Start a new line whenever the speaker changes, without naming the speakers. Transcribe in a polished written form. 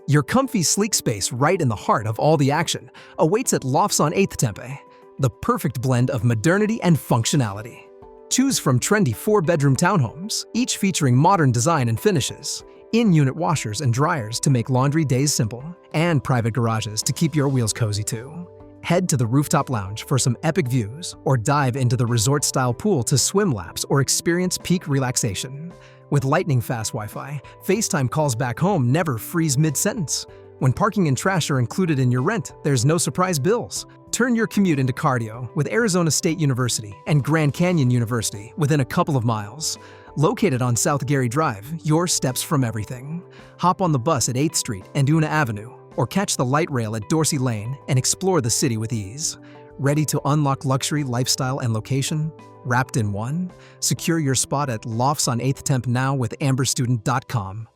Your comfy, sleek space right in the heart of all the action awaits at Lofts on 8th Tempe, the perfect blend of modernity and functionality. Choose from trendy 4-bedroom townhomes, each featuring modern design and finishes, in-unit washers and dryers to make laundry days simple, and private garages to keep your wheels cozy too. Head to the rooftop lounge for some epic views, or dive into the resort-style pool to swim laps or experience peak relaxation. With lightning-fast Wi-Fi, FaceTime calls back home never freeze mid-sentence. When parking and trash are included in your rent, there's no surprise bills. Turn your commute into cardio with Arizona State University and Grand Canyon University within a couple of miles. Located on South Gary Drive, your steps from everything. Hop on the bus at 8th Street and Una Avenue, or catch the light rail at Dorsey Lane and explore the city with ease. Ready to unlock luxury, lifestyle, and location? Wrapped in one? Secure your spot at Lofts on 8th Temp now with amberstudent.com.